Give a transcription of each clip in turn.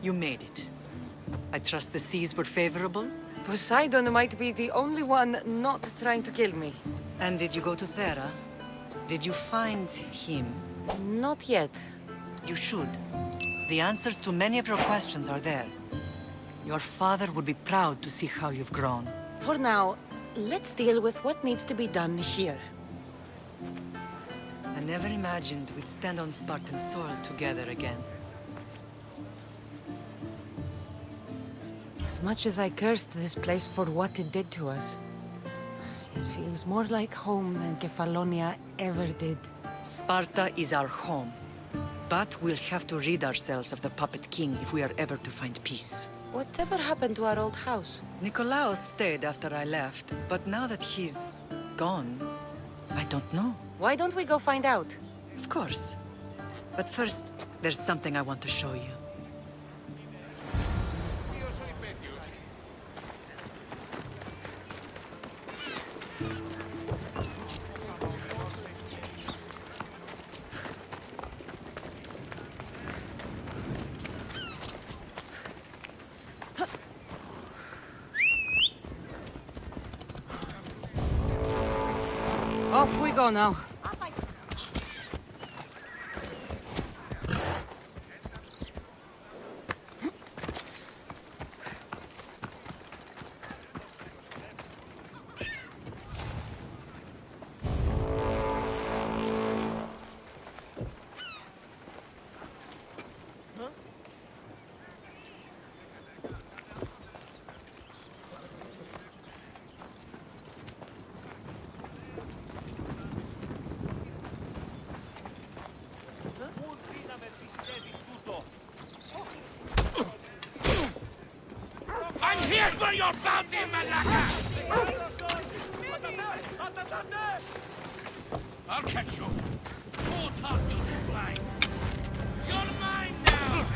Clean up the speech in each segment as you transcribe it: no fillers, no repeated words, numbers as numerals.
You made it. I trust the seas were favorable? Poseidon might be the only one not trying to kill me. And did you go to Thera? Did you find him? Not yet. You should. The answers to many of your questions are there. Your father would be proud to see how you've grown. For now, let's deal with what needs to be done here. I never imagined we'd stand on Spartan soil together again. As much as I cursed this place for what it did to us, it feels more like home than Kefalonia ever did. Sparta is our home. But we'll have to rid ourselves of the Puppet King if we are ever to find peace. Whatever happened to our old house? Nikolaos stayed after I left, but now that he's gone, I don't know. Why don't we go find out? Of course. But first, there's something I want to show you. Off we go now. I'm here for your bounty, Malaka! I'll catch you. Full talk, you swine. You're mine now!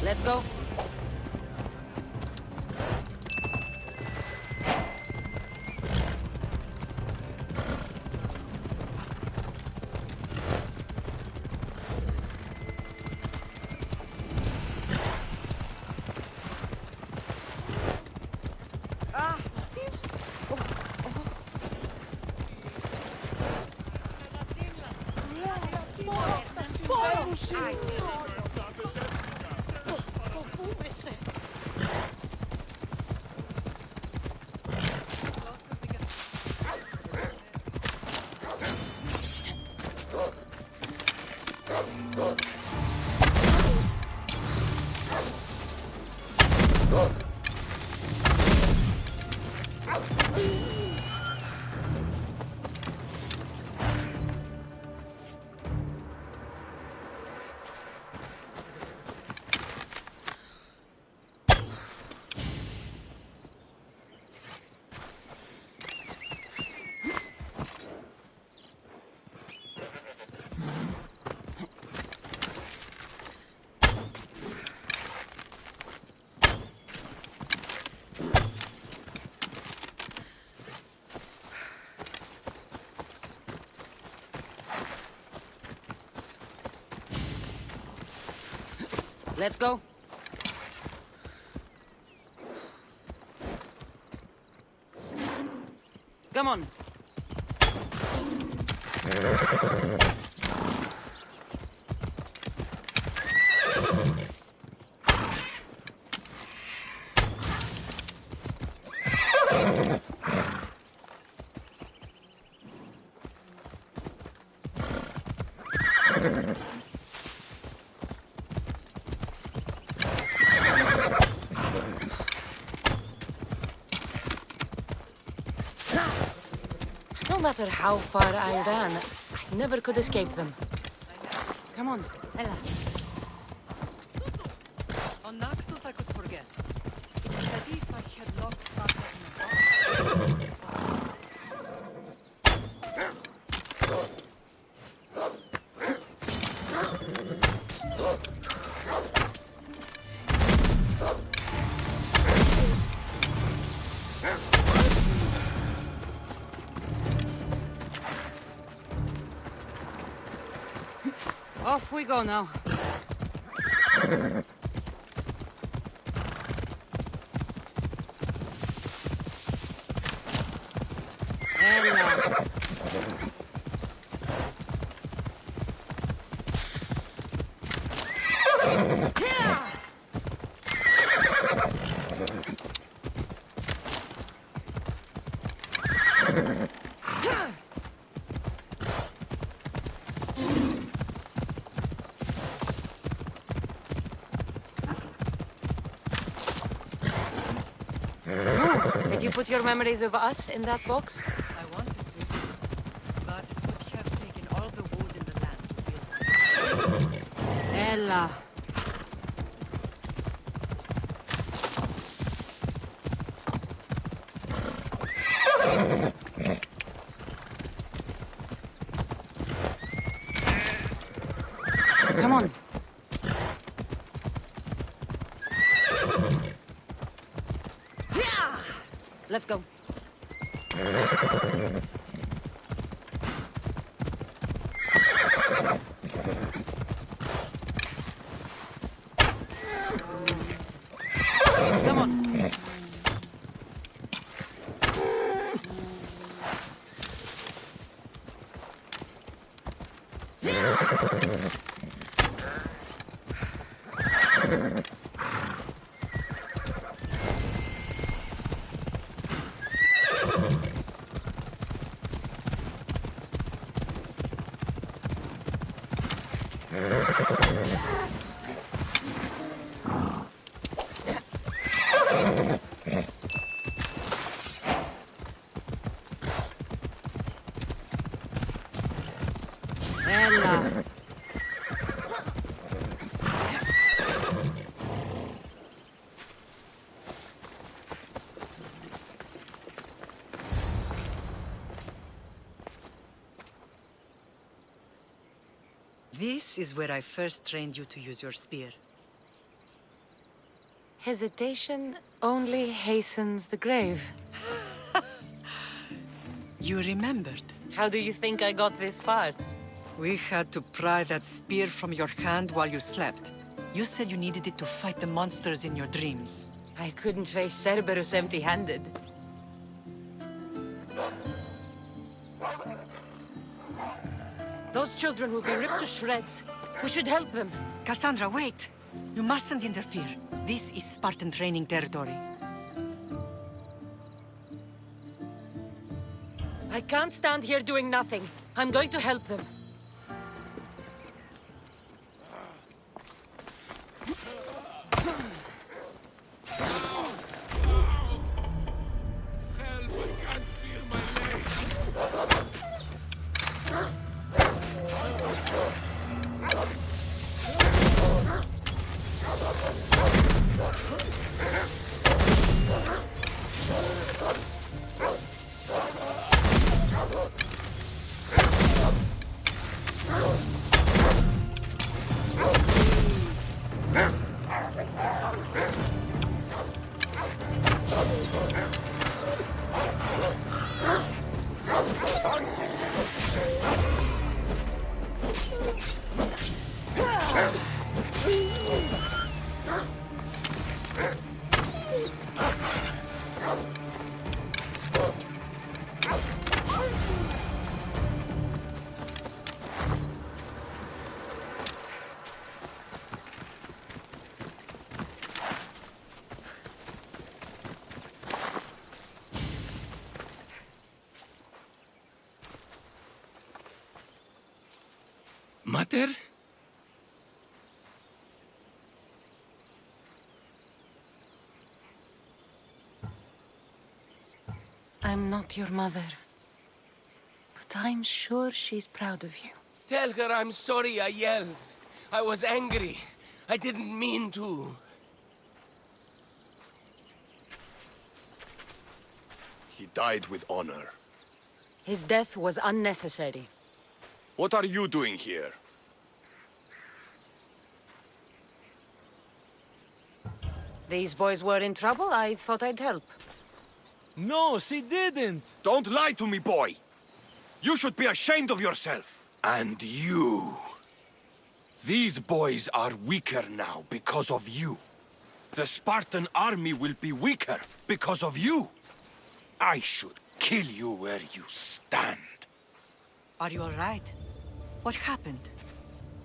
Let's go. Let's go. Come on. No matter how far I ran, I never could escape them. Come on, Ella. On Naxos I could forget. It's as if I had locked Sparta in a box. Off we go now. Ella. Did you put your memories of us in that box? I wanted to, but it would have taken all the wood in the land to build it. Ella. Come on. Let's go. Come on. Ella. This is where I first trained you to use your spear. Hesitation only hastens the grave. You remembered. How do you think I got this far? We had to pry that spear from your hand while you slept. You said you needed it to fight the monsters in your dreams. I couldn't face Cerberus empty-handed. Those children will be ripped to shreds. We should help them. Cassandra, wait! You mustn't interfere. This is Spartan training territory. I can't stand here doing nothing. I'm going to help them. Help, I can't feel my legs. Mater? I'm not your mother. But I'm sure she's proud of you. Tell her I'm sorry I yelled. I was angry. I didn't mean to. He died with honor. His death was unnecessary. What are you doing here? These boys were in trouble. I thought I'd help. No, she didn't! Don't lie to me, boy! You should be ashamed of yourself. And you. These boys are weaker now because of you. The Spartan army will be weaker because of you. I should kill you where you stand. Are you all right? What happened?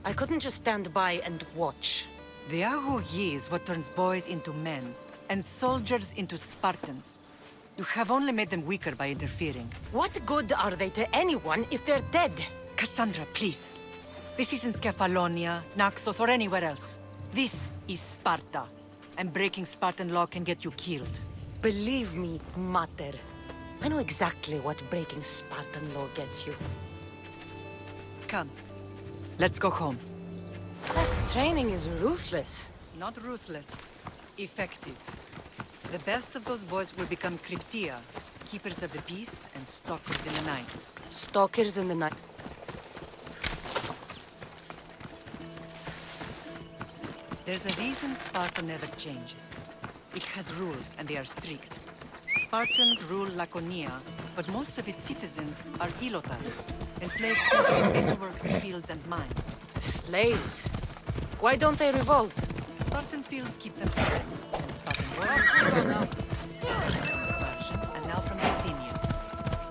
I couldn't just stand by and watch. The Aho Yi is what turns boys into men, and soldiers into Spartans. You have only made them weaker by interfering. What good are they to anyone if they're dead? Cassandra, please. This isn't Kefalonia, Naxos, or anywhere else. This is Sparta. And breaking Spartan law can get you killed. Believe me, Mater. I know exactly what breaking Spartan law gets you. Come. Let's go home. That training is ruthless. Not ruthless. Effective. The best of those boys will become Cryptia, keepers of the peace and stalkers in the night. Stalkers in the night. There's a reason Sparta never changes. It has rules, and they are strict. Spartans rule Laconia, but most of its citizens are ilotas, enslaved peasants made to work the fields and mines. Slaves. Why don't they revolt? Spartan fields keep them fed, and Spartan warriors keep them from the Persians and now from the Athenians.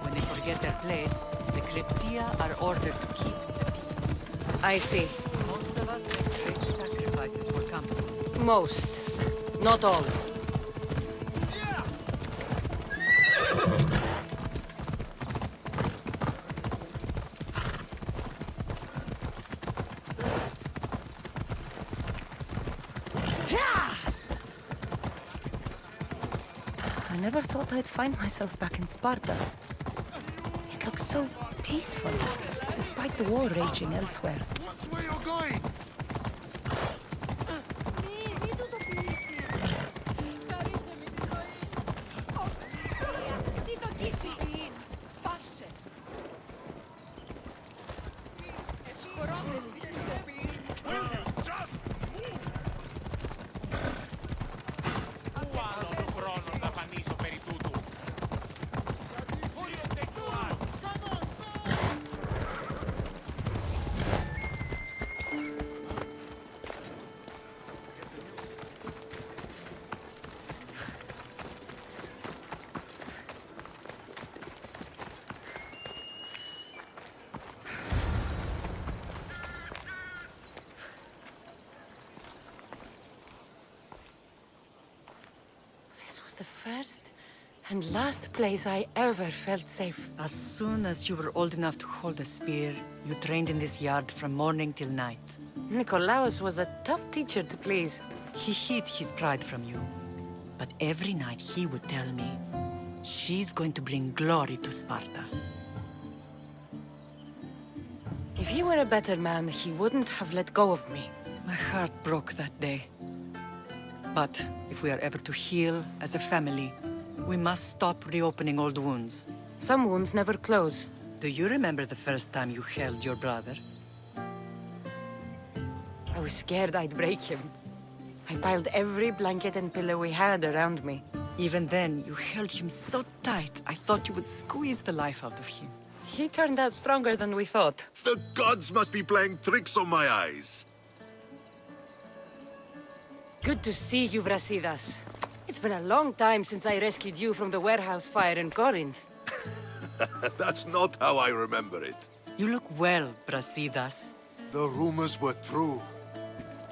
When they forget their place, the Cryptia are ordered to keep the peace. I see. Most of us make great sacrifices for company. Most. Not all. I never thought I'd find myself back in Sparta. It looks so peaceful, despite the war raging elsewhere. Watch where you're going! This was the first and last place I ever felt safe. As soon as you were old enough to hold a spear, you trained in this yard from morning till night. Nikolaos was a tough teacher to please. He hid his pride from you. But every night he would tell me, she's going to bring glory to Sparta. If he were a better man, he wouldn't have let go of me. My heart broke that day. But if we are ever to heal as a family, we must stop reopening old wounds. Some wounds never close. Do you remember the first time you held your brother? I was scared I'd break him. I piled every blanket and pillow we had around me. Even then, you held him so tight, I thought you would squeeze the life out of him. He turned out stronger than we thought. The gods must be playing tricks on my eyes. Good to see you, Brasidas. It's been a long time since I rescued you from the warehouse fire in Corinth. That's not how I remember it. You look well, Brasidas. The rumors were true.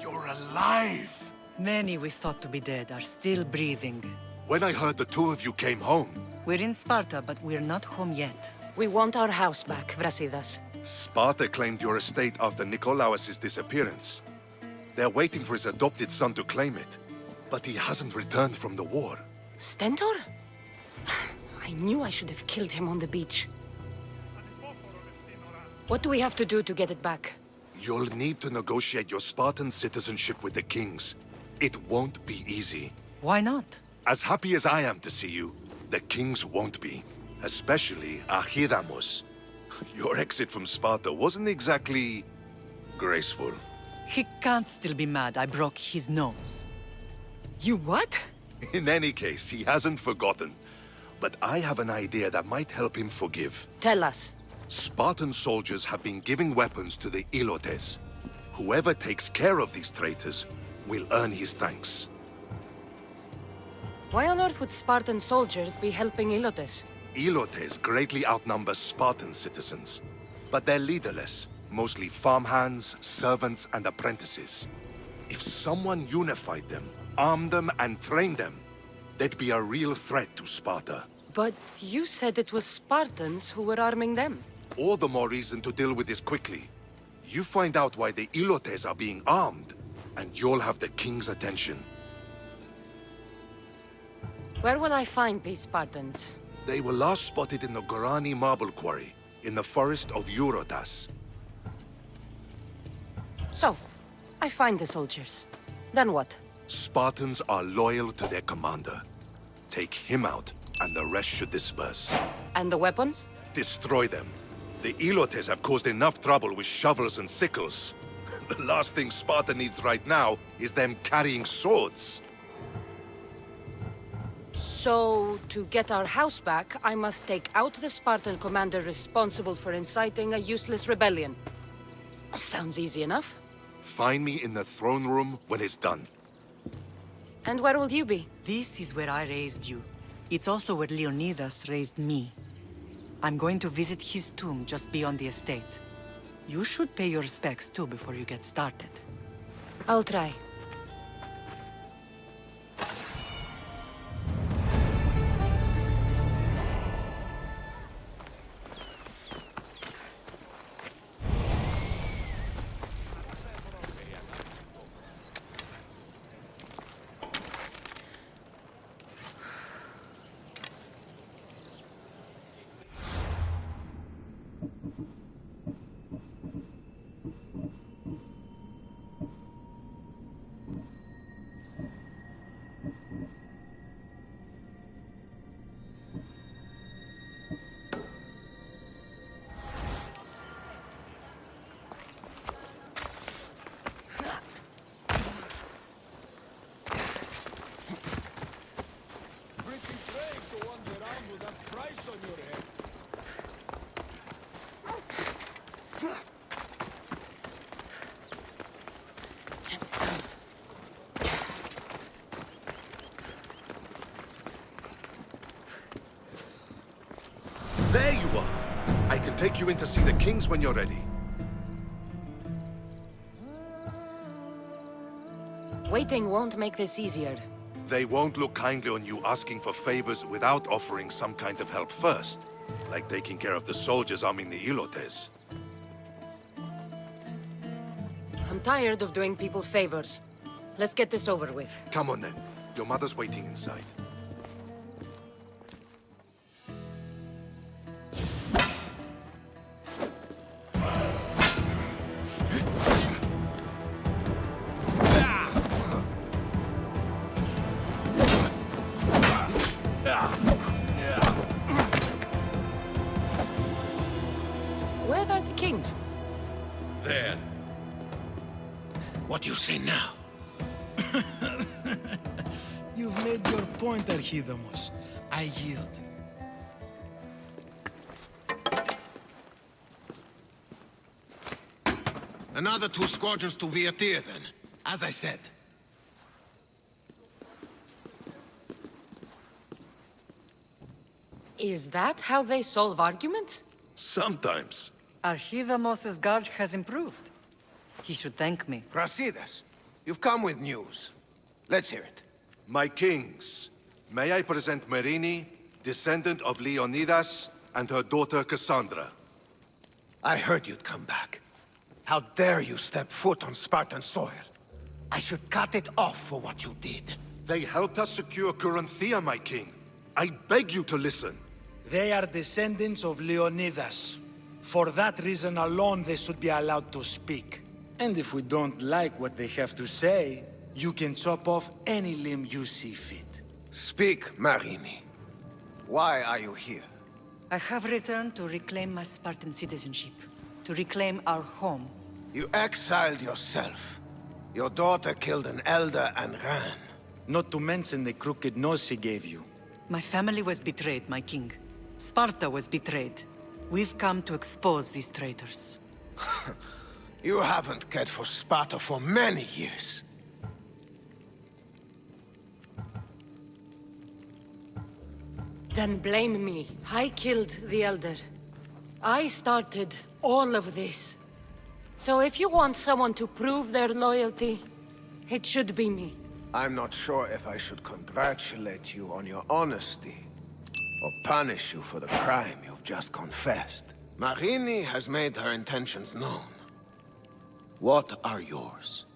You're alive! Many we thought to be dead are still breathing. When I heard the two of you came home, We're in Sparta, but we're not home yet. We want our house back, Brasidas. Sparta claimed your estate after Nikolaos' disappearance. They're waiting for his adopted son to claim it. But he hasn't returned from the war. Stentor? I knew I should have killed him on the beach. What do we have to do to get it back? You'll need to negotiate your Spartan citizenship with the kings. It won't be easy. Why not? As happy as I am to see you, the kings won't be. Especially Archidamos. Your exit from Sparta wasn't exactly graceful. He can't still be mad I broke his nose. You what? In any case, he hasn't forgotten. But I have an idea that might help him forgive. Tell us. Spartan soldiers have been giving weapons to the Ilotes. Whoever takes care of these traitors will earn his thanks. Why on earth would Spartan soldiers be helping Ilotes? Ilotes greatly outnumber Spartan citizens. But they're leaderless, mostly farmhands, servants, and apprentices. If someone unified them, armed them, and trained them, they'd be a real threat to Sparta. But you said it was Spartans who were arming them. All the more reason to deal with this quickly. You find out why the Ilotes are being armed, and you'll have the king's attention. Where will I find these Spartans? They were last spotted in the Gorani marble quarry, in the forest of Eurotas. So, I find the soldiers. Then what? Spartans are loyal to their commander. Take him out, and the rest should disperse. And the weapons? Destroy them. The Ilotes have caused enough trouble with shovels and sickles. The last thing Sparta needs right now is them carrying swords. So, to get our house back, I must take out the Spartan commander responsible for inciting a useless rebellion. Sounds easy enough. Find me in the throne room when it's done. And where will you be? This is where I raised you. It's also where Leonidas raised me. I'm going to visit his tomb just beyond the estate. You should pay your respects too before you get started. I'll try. There you are! I can take you in to see the kings when you're ready. Waiting won't make this easier. They won't look kindly on you asking for favors without offering some kind of help first. Like taking care of the soldiers arming the Ilotes. I'm tired of doing people favors. Let's get this over with. Come on then. Your mother's waiting inside. Where are the kings? There. What do you say now? You've made your point, Archidamos. I yield. Another 2 squadrons to Viatir, then. As I said. Is that how they solve arguments? Sometimes. Archidamos's guard has improved. He should thank me. Brasidas, you've come with news. Let's hear it. My kings, may I present Marini, descendant of Leonidas, and her daughter Cassandra. I heard you'd come back. How dare you step foot on Spartan soil? I should cut it off for what you did. They helped us secure Corinthia, my king. I beg you to listen. They are descendants of Leonidas. For that reason alone, they should be allowed to speak. And if we don't like what they have to say, you can chop off any limb you see fit. Speak, Marini. Why are you here? I have returned to reclaim my Spartan citizenship, to reclaim our home. You exiled yourself. Your daughter killed an elder and ran. Not to mention the crooked nose she gave you. My family was betrayed, my king. Sparta was betrayed. We've come to expose these traitors. You haven't cared for Sparta for many years. Then blame me. I killed the Elder. I started all of this. So if you want someone to prove their loyalty, it should be me. I'm not sure if I should congratulate you on your honesty, or punish you for the crime you've just confessed. Marini has made her intentions known. What are yours?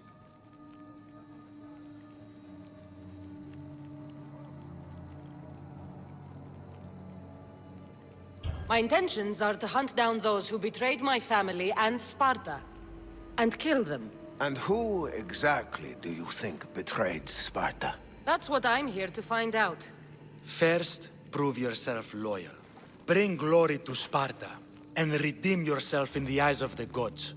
My intentions are to hunt down those who betrayed my family and Sparta, and kill them. And who exactly do you think betrayed Sparta? That's what I'm here to find out. First, prove yourself loyal. Bring glory to Sparta, and redeem yourself in the eyes of the gods.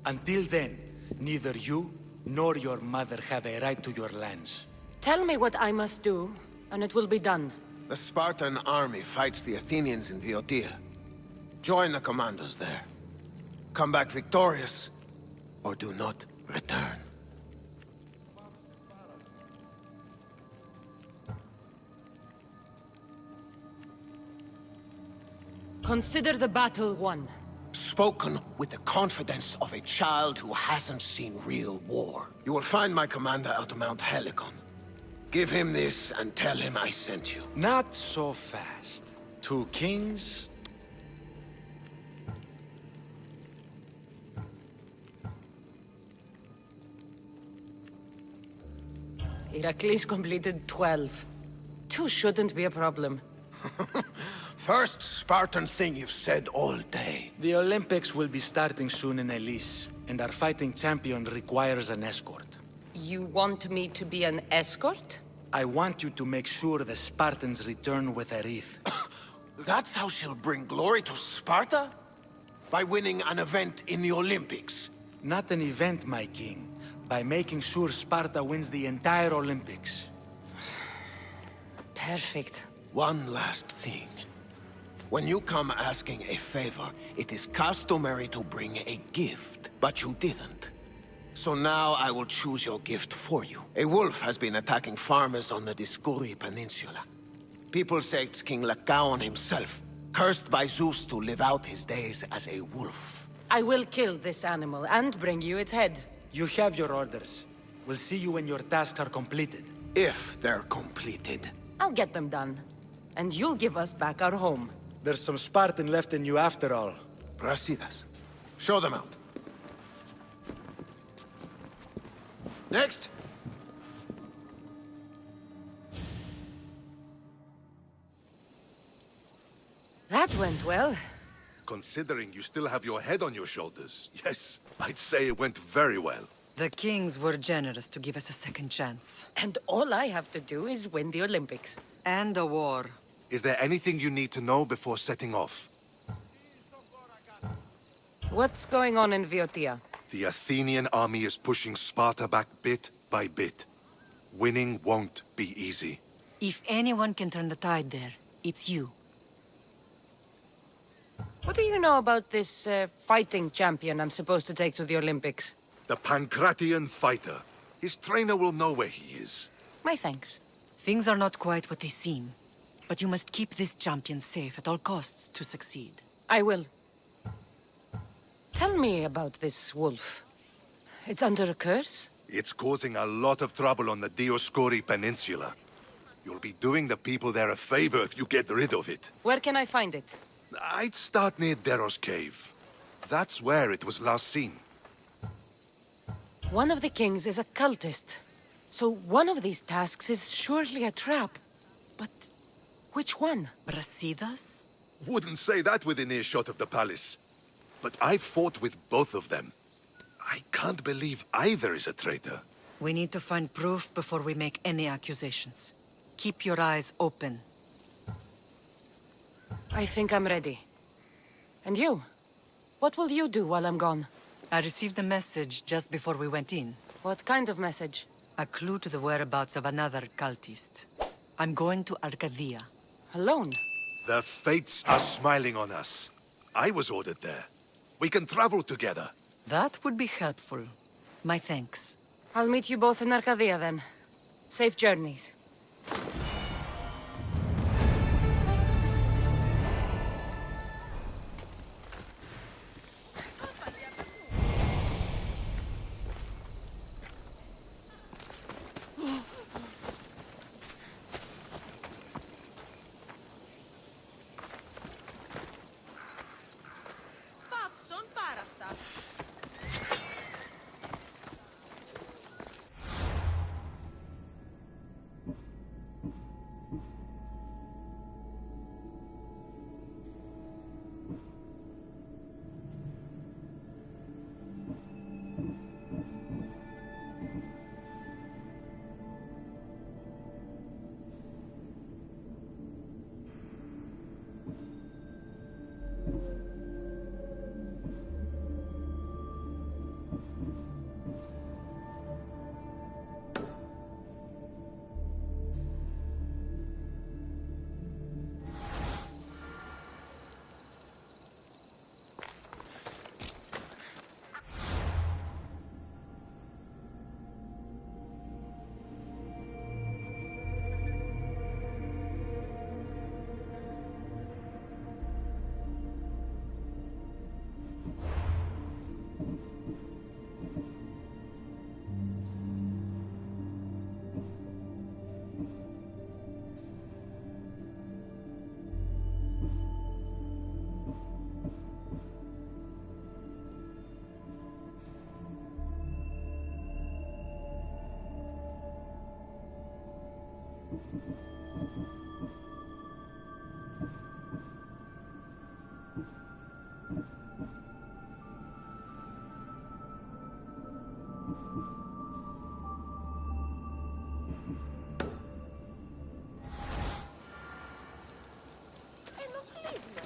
Until then, neither you nor your mother have a right to your lands. Tell me what I must do, and it will be done. The Spartan army fights the Athenians in Boeotia. Join the commandos there. Come back victorious, or do not return. Consider the battle won. Spoken with the confidence of a child who hasn't seen real war. You will find my commander at Mount Helicon. Give him this and tell him I sent you. Not so fast. 2 kings. Heracles completed 12. 2 shouldn't be a problem. First Spartan thing you've said all day. The Olympics will be starting soon in Elise, and our fighting champion requires an escort. You want me to be an escort? I want you to make sure the Spartans return with a wreath. That's how she'll bring glory to Sparta? By winning an event in the Olympics? Not an event, my king. By making sure Sparta wins the entire Olympics. Perfect. One last thing. When you come asking a favor, it is customary to bring a gift, but you didn't. So now I will choose your gift for you. A wolf has been attacking farmers on the Discuri Peninsula. People say it's King Lycaon himself, cursed by Zeus to live out his days as a wolf. I will kill this animal and bring you its head. You have your orders. We'll see you when your tasks are completed. If they're completed. I'll get them done. And you'll give us back our home. There's some Spartan left in you after all. Brasidas, show them out. Next. That went well. Considering you still have your head on your shoulders, yes, I'd say it went very well. The kings were generous to give us a second chance. And all I have to do is win the Olympics. And a war. Is there anything you need to know before setting off? What's going on in Boeotia? The Athenian army is pushing Sparta back bit by bit. Winning won't be easy. If anyone can turn the tide there, it's you. What do you know about this fighting champion I'm supposed to take to the Olympics? The Pancratian fighter. His trainer will know where he is. My thanks. Things are not quite what they seem. But you must keep this champion safe at all costs to succeed. I will. Tell me about this wolf. It's under a curse? It's causing a lot of trouble on the Dioscuri Peninsula. You'll be doing the people there a favor if you get rid of it. Where can I find it? I'd start near Deros Cave. That's where it was last seen. One of the kings is a cultist. So one of these tasks is surely a trap. But which one? Brasidas? Wouldn't say that within earshot of the palace. But I've fought with both of them. I can't believe either is a traitor. We need to find proof before we make any accusations. Keep your eyes open. I think I'm ready. And you? What will you do while I'm gone? I received a message just before we went in. What kind of message? A clue to the whereabouts of another cultist. I'm going to Arcadia. Alone? The fates are smiling on us. I was ordered there. We can travel together. That would be helpful. My thanks. I'll meet you both in Arcadia then. Safe journeys. Παύσον πάρα αυτά. Ενοχλείς με.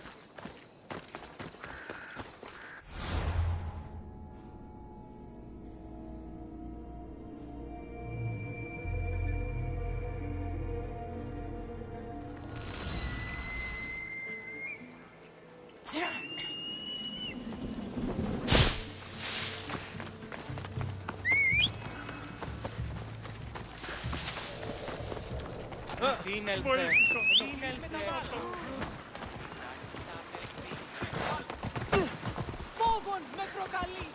Σύνελθε. Φόβον με προκαλείς.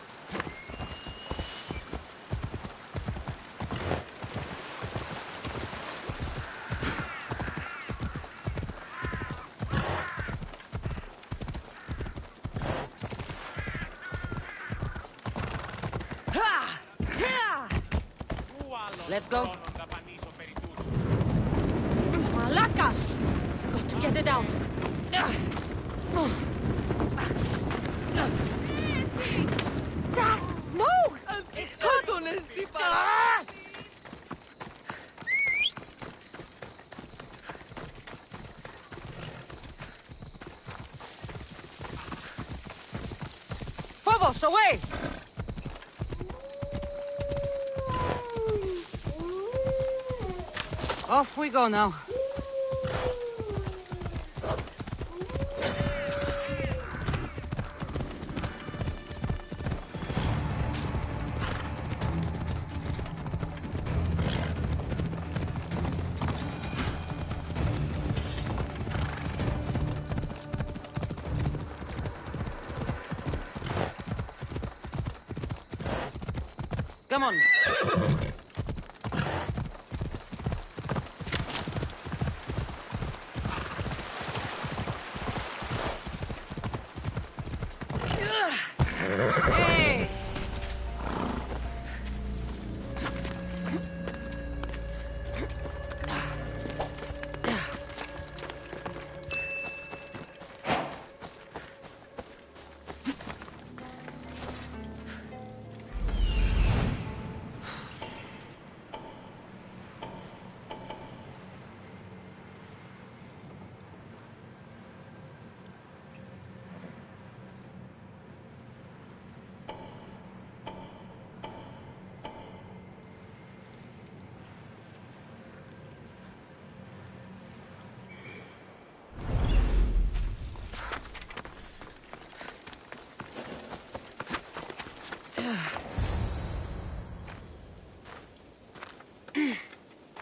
Let's go. Malacas! Got to get it out. No! It's caught on a Phobos, away! Off we go now. Come on. Hey!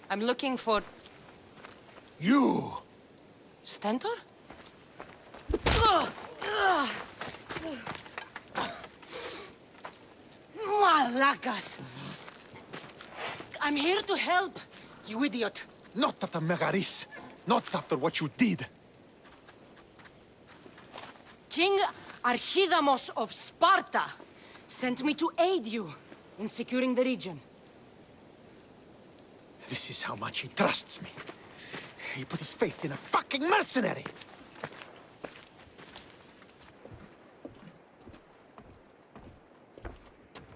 I'm looking for... You! Stentor? Malacas! I'm here to help, you idiot. Not after Megaris. Not after what you did. King Archidamos of Sparta sent me to aid you in securing the region. This is how much he trusts me. He put his faith in a fucking mercenary!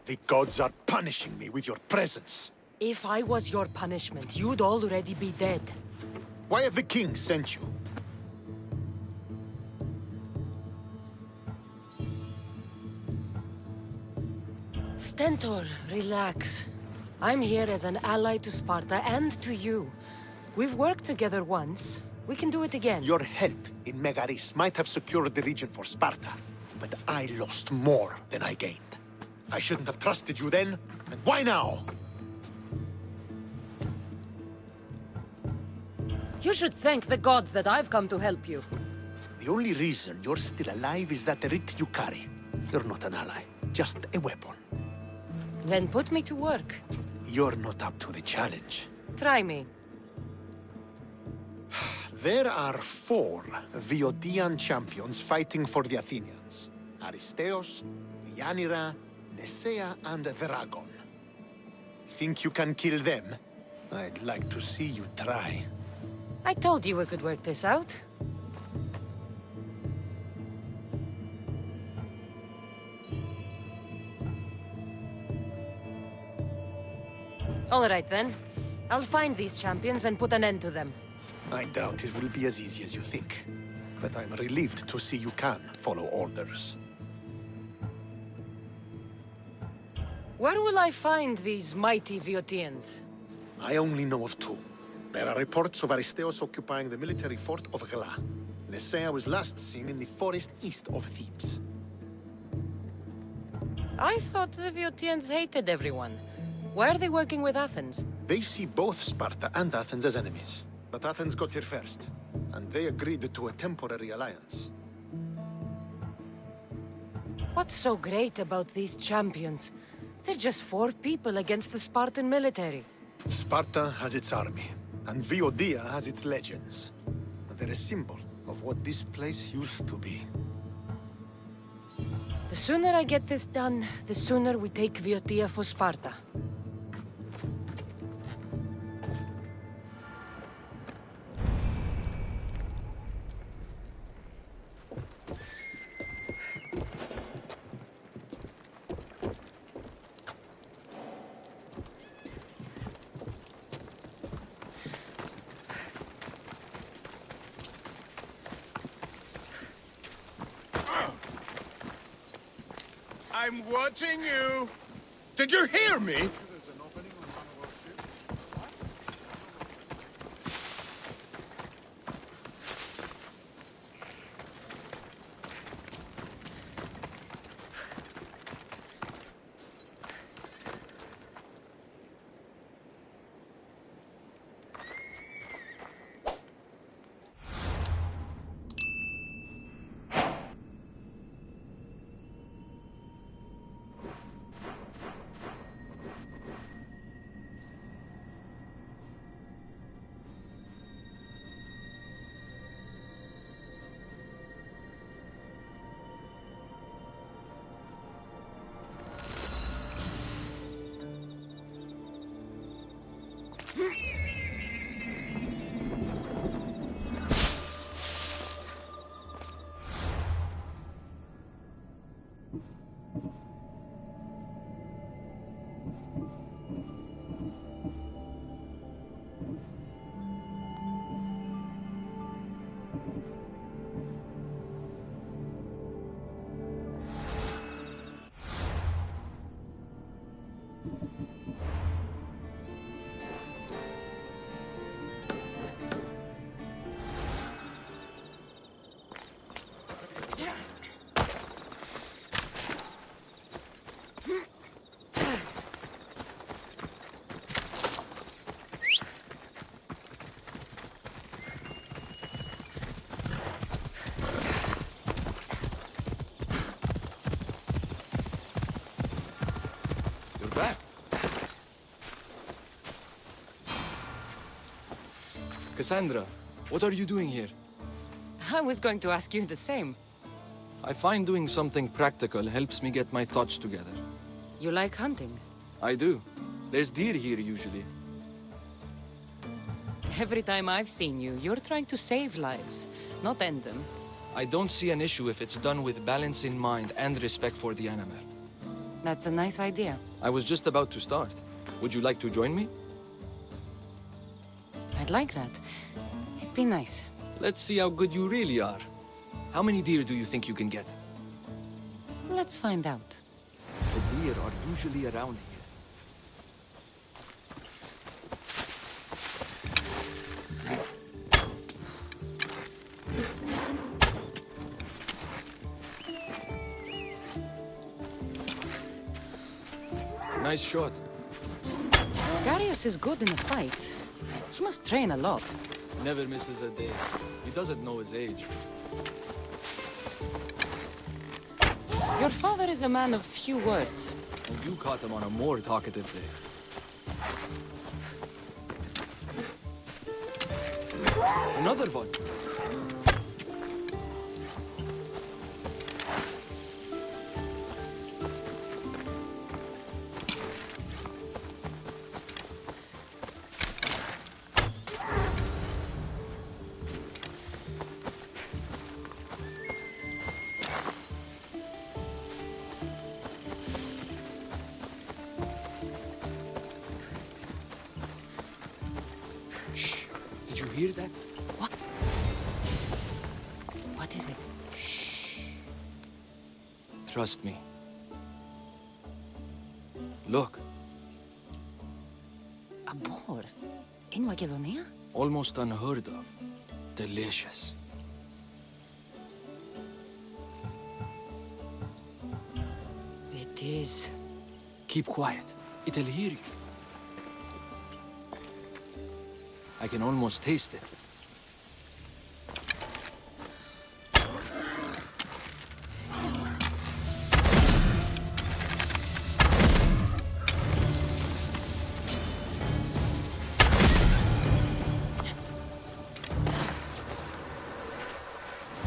The gods are punishing me with your presence. If I was your punishment, you'd already be dead. Why have the kings sent you? Stentor, relax. I'm here as an ally to Sparta and to you. We've worked together once. We can do it again. Your help in Megaris might have secured the region for Sparta, but I lost more than I gained. I shouldn't have trusted you then, and why now? You should thank the gods that I've come to help you. The only reason you're still alive is that writ you carry. You're not an ally, just a weapon. Then put me to work. You're not up to the challenge. Try me. There are 4 Viotian champions fighting for the Athenians. Aristeos, Yanira, Nesea, and Veragon. Think you can kill them? I'd like to see you try. I told you we could work this out. All right, then. I'll find these champions and put an end to them. I doubt it will be as easy as you think. But I'm relieved to see you can follow orders. Where will I find these mighty Viotians? I only know of 2. There are reports of Aristeos occupying the military fort of Gela. Nesea was last seen in the forest east of Thebes. I thought the Viotians hated everyone. Why are they working with Athens? They see both Sparta and Athens as enemies. But Athens got here first, and they agreed to a temporary alliance. What's so great about these champions? They're just 4 people against the Spartan military. Sparta has its army, and Viodia has its legends. They're a symbol of what this place used to be. The sooner I get this done, the sooner we take Viotia for Sparta. I'm watching you. Did you hear me? You're back. Cassandra, what are you doing here? I was going to ask you the same. I find doing something practical helps me get my thoughts together. You like hunting? I do. There's deer here usually. Every time I've seen you, you're trying to save lives, not end them. I don't see an issue if it's done with balance in mind and respect for the animal. That's a nice idea. I was just about to start. Would you like to join me? I'd like that. It'd be nice. Let's see how good you really are. How many deer do you think you can get? Let's find out. The deer are usually around here. Nice shot. Darius is good in a fight. He must train a lot. Never misses a day. He doesn't know his age. Your father is a man of few words. And you caught him on a more talkative day. Another one. Shh. Did you hear that? What? What is it? Trust me. Look, A boar? In Macedonia? almost unheard of. Delicious. It is. Keep quiet. It'll hear you. I can almost taste it.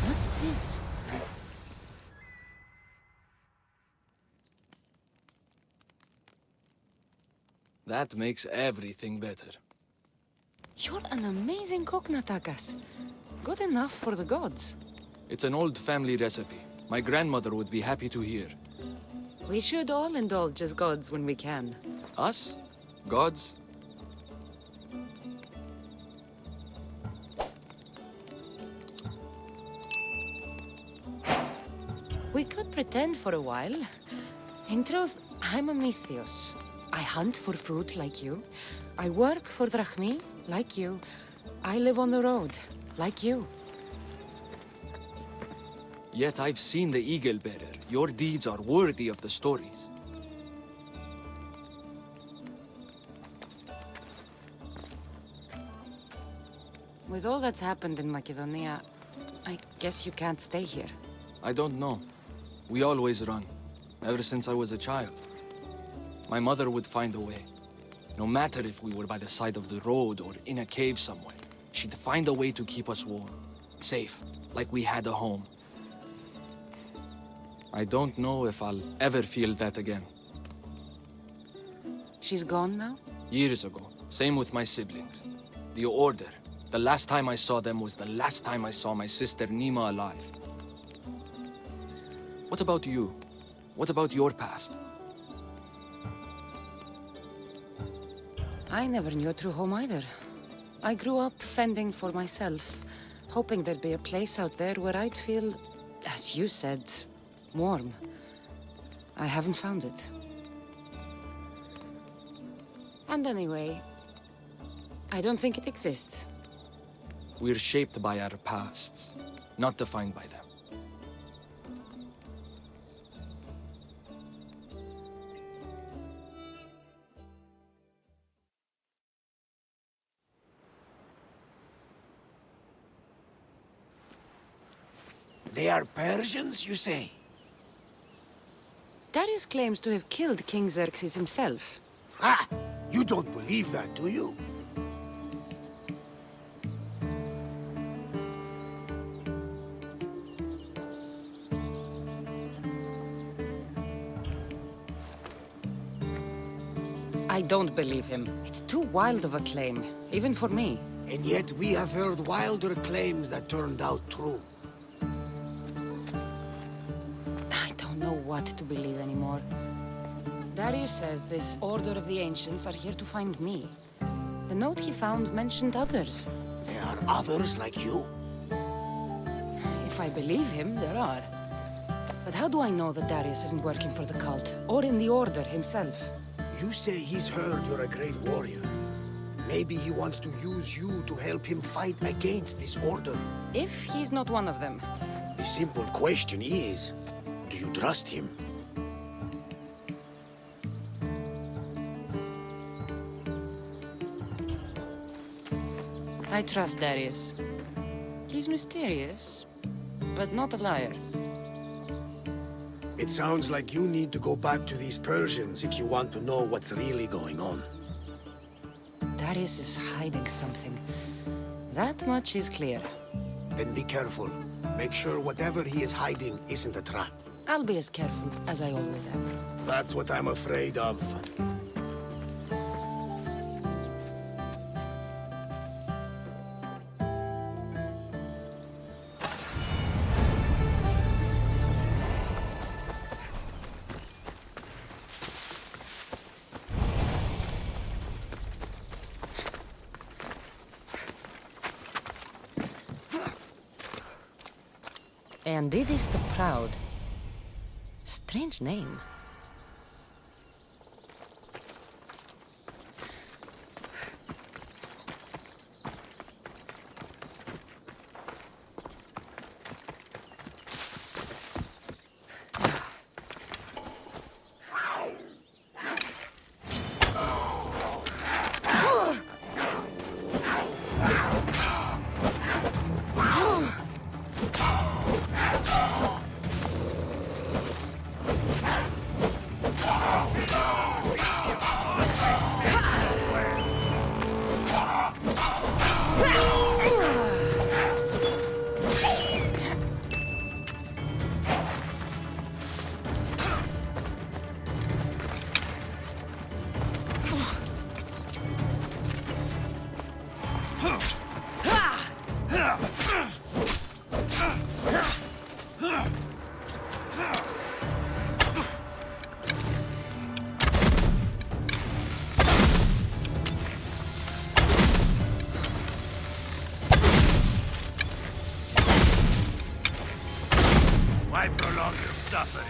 What's this? That makes everything better. You're an amazing cook, Natakas. Good enough for the gods. It's an old family recipe. My grandmother would be happy to hear. We should all indulge as gods when we can. Us? Gods? We could pretend for a while. In truth, I'm a Misthios. I hunt for food like you. I work for Drachmi like you. I live on the road like you. Yet I've seen the Eagle Bearer. Your deeds are worthy of the stories. With all that's happened in Macedonia, I guess you can't stay here. I don't know. We always run. Ever since I was a child. My mother would find a way. No matter if we were by the side of the road or in a cave somewhere, she'd find a way to keep us warm. Safe, like we had a home. I don't know if I'll ever feel that again. She's gone now? Years ago. Same with my siblings. The Order. The last time I saw them was the last time I saw my sister Nima alive. What about you? What about your past? I never knew a true home either. I grew up fending for myself, hoping there'd be a place out there where I'd feel, as you said, warm. I haven't found it. And anyway, I don't think it exists. We're shaped by our pasts, not defined by them. They are Persians, you say? Darius claims to have killed King Xerxes himself. Ha! You don't believe that, do you? I don't believe him. It's too wild of a claim, even for me. And yet we have heard wilder claims that turned out true. I don't know what to believe anymore. Darius says this Order of the Ancients are here to find me. The note he found mentioned others. There are others like you? If I believe him, there are. But how do I know that Darius isn't working for the cult, or in the Order himself? You say he's heard you're a great warrior. Maybe he wants to use you to help him fight against this order. If he's not one of them. The simple question is, do you trust him? I trust Darius. He's mysterious, but not a liar. It sounds like you need to go back to these Persians if you want to know what's really going on. Darius is hiding something. That much is clear. Then be careful. Make sure whatever he is hiding isn't a trap. I'll be as careful as I always am. That's what I'm afraid of. And Didis the Proud. Strange name. Why prolong your suffering?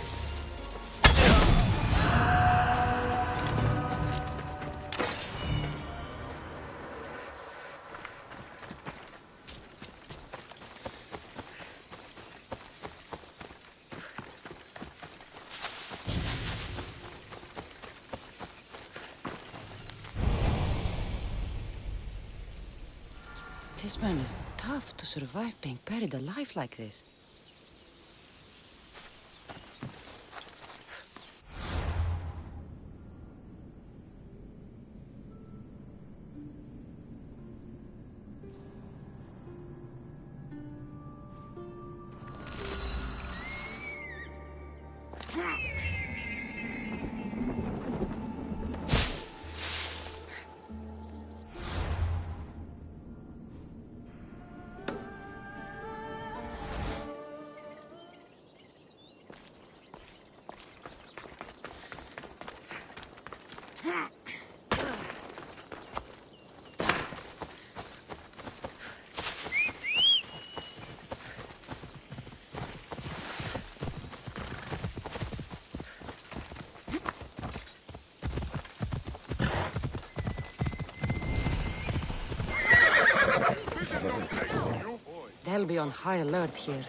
This man is tough to survive being buried alive like this. They'll be on high alert here.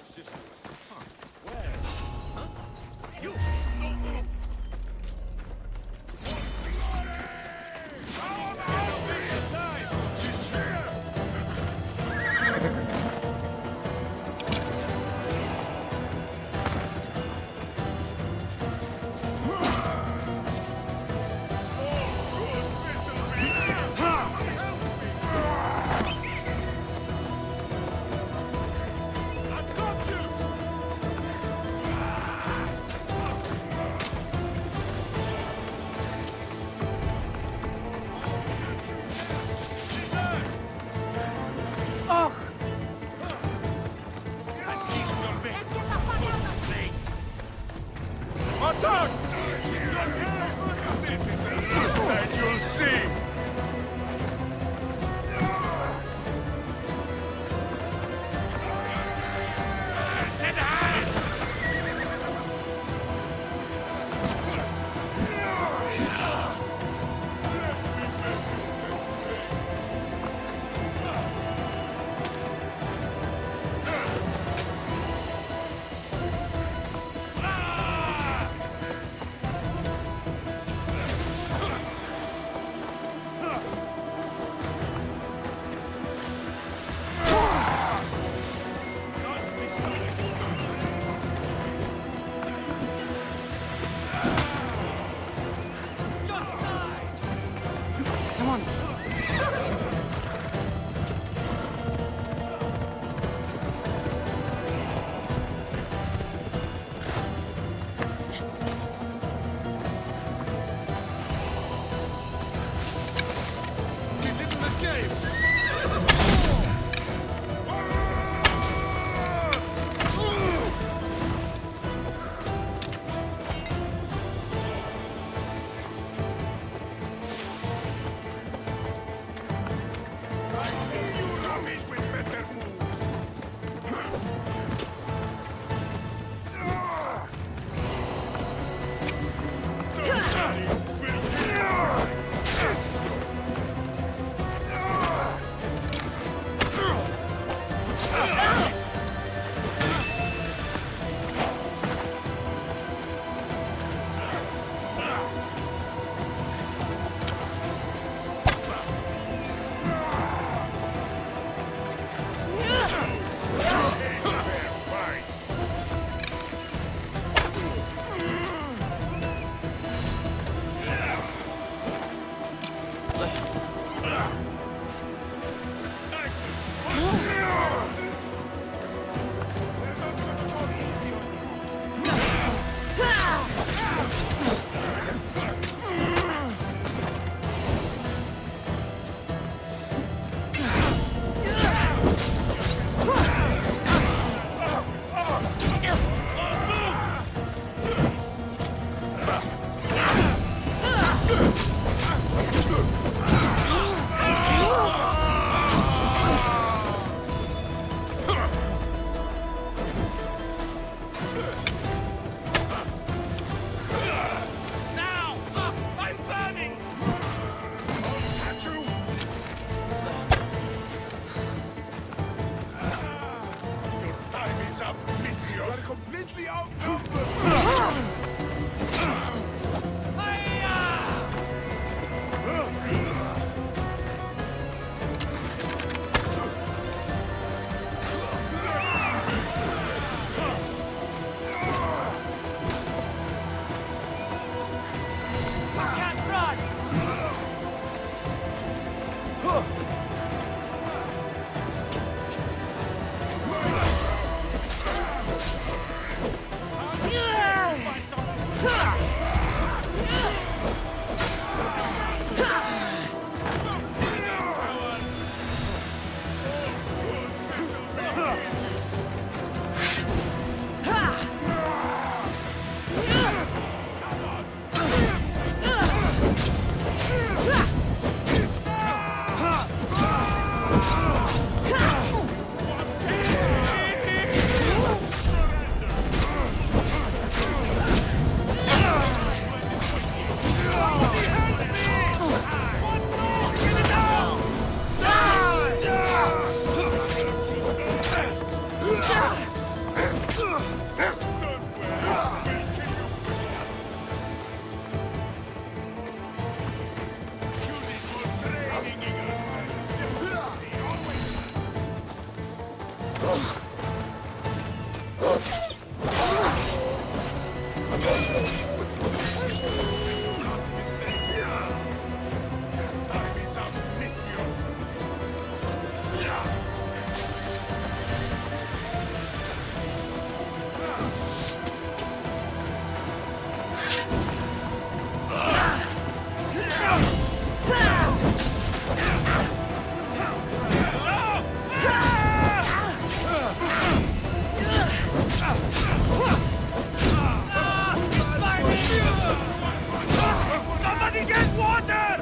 Somebody get water!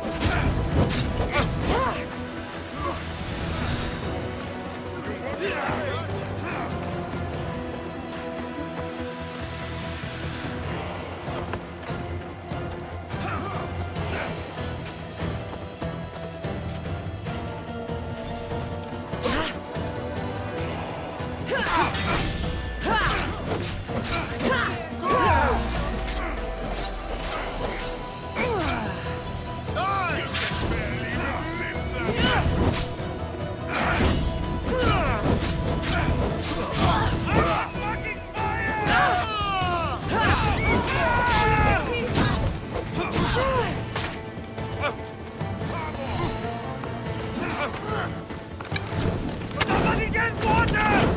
Somebody get water!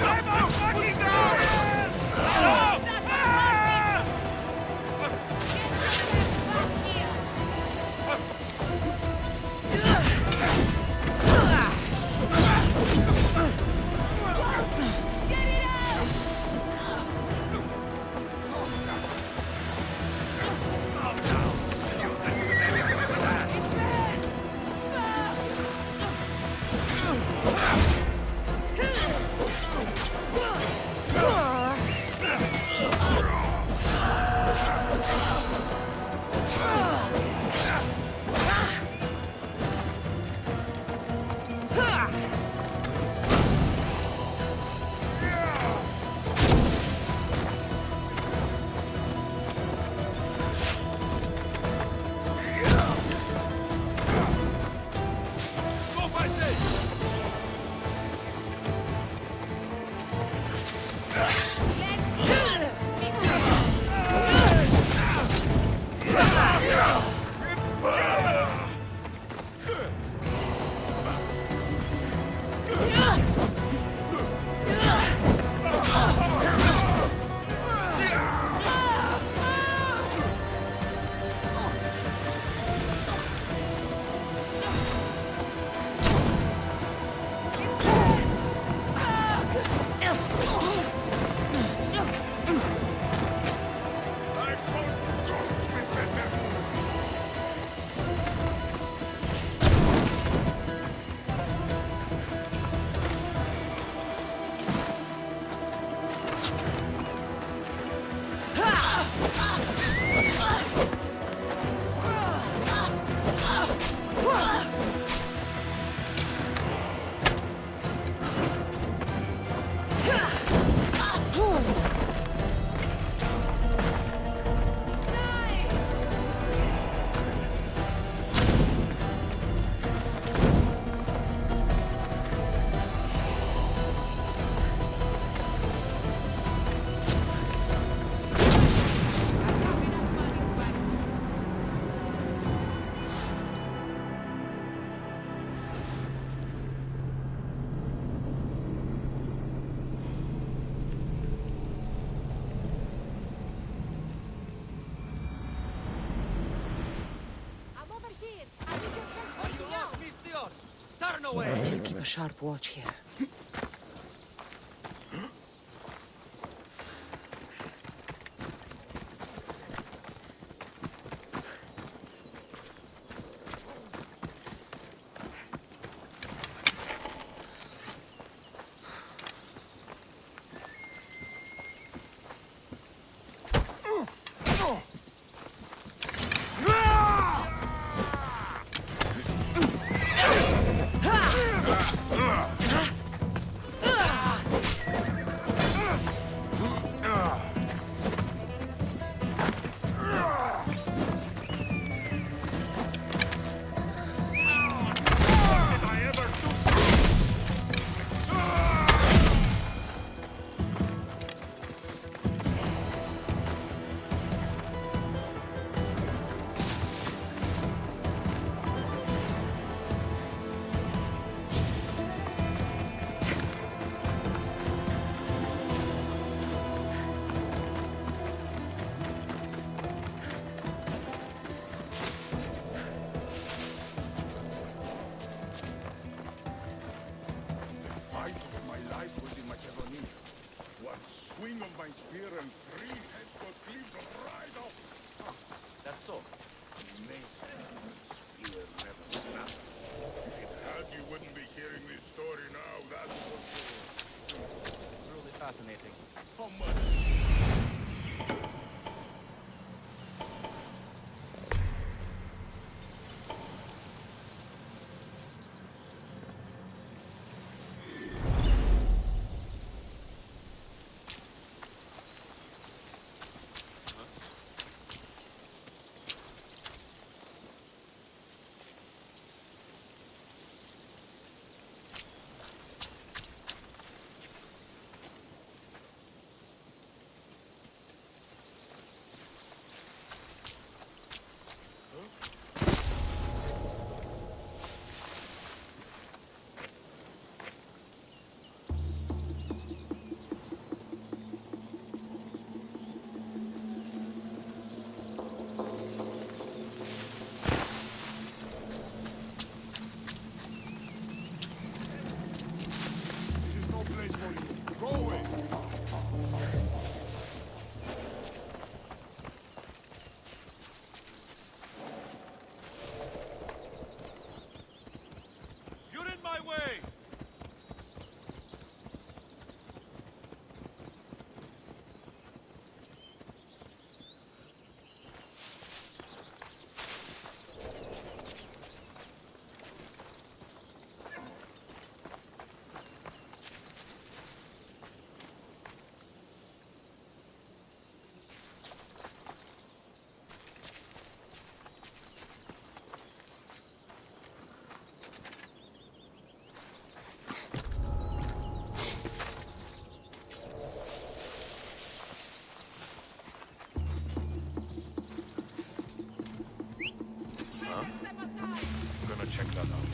I'm on fucking ground! No! Ah! I'll keep a sharp watch here. spear and 3 heads got cleaved right off. That's all. Amazing. Spear never snapped. If it had, you wouldn't be hearing this story now, that's for sure. Truly fascinating. How much? Check that out.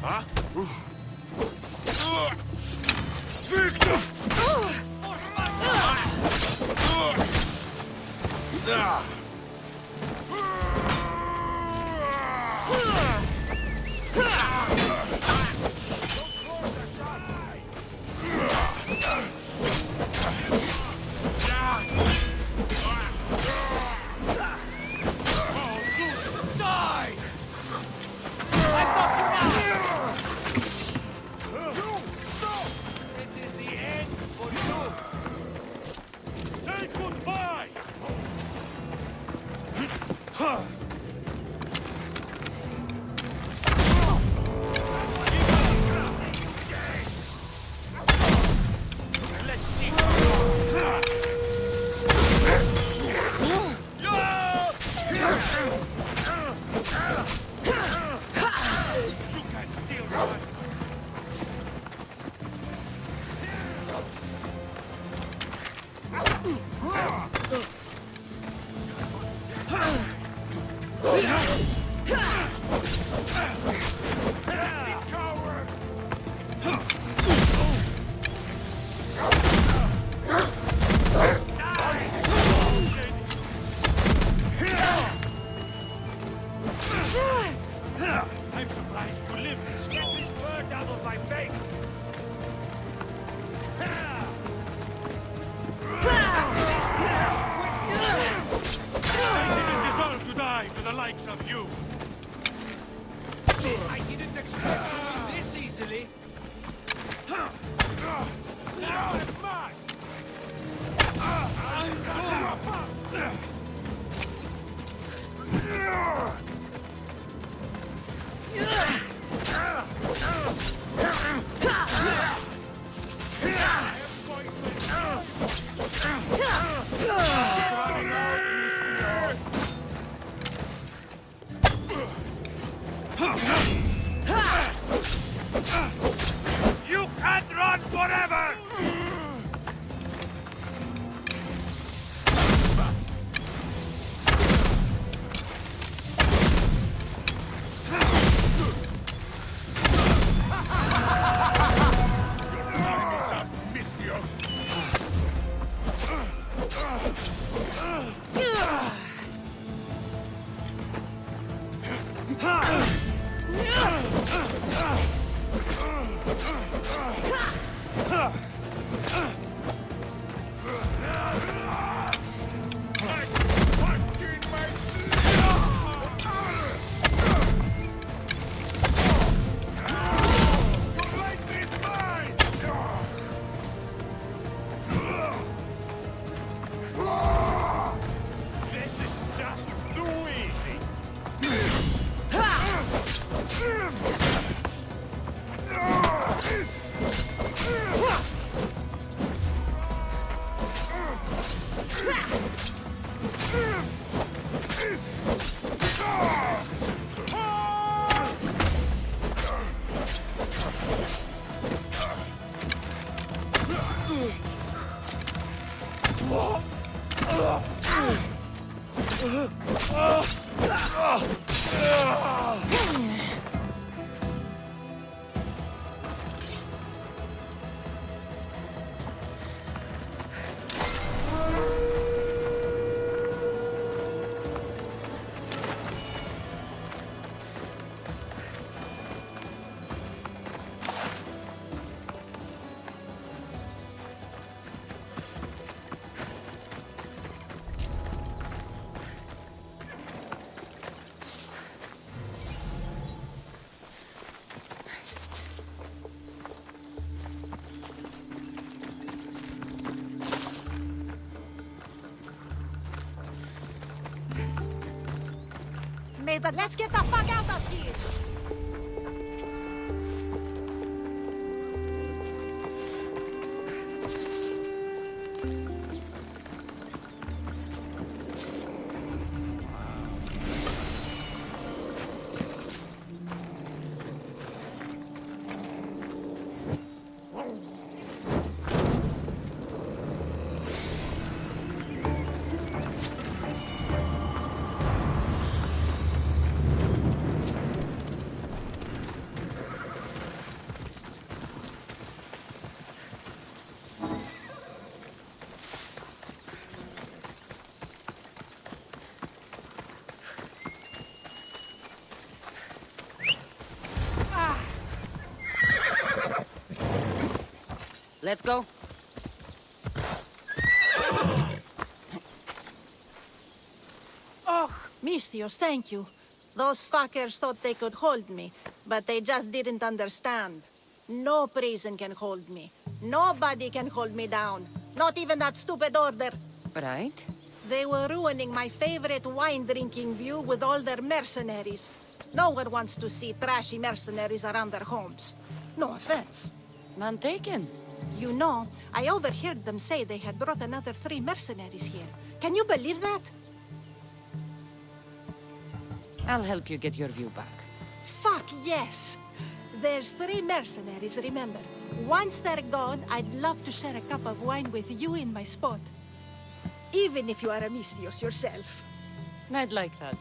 Huh? Victor! I'm surprised you live. Get this bird out of my face! But let's get the fuck out of here! Let's go. Oh, Mistios, thank you. Those fuckers thought they could hold me, but they just didn't understand. No prison can hold me. Nobody can hold me down. Not even that stupid order. Right? They were ruining my favorite wine-drinking view with all their mercenaries. No one wants to see trashy mercenaries around their homes. No offense. None taken. You know, I overheard them say they had brought another 3 mercenaries here. Can you believe that? I'll help you get your view back. Fuck yes! There's 3 mercenaries, remember. Once they're gone, I'd love to share a cup of wine with you in my spot. Even if you are a Mistios yourself. I'd like that.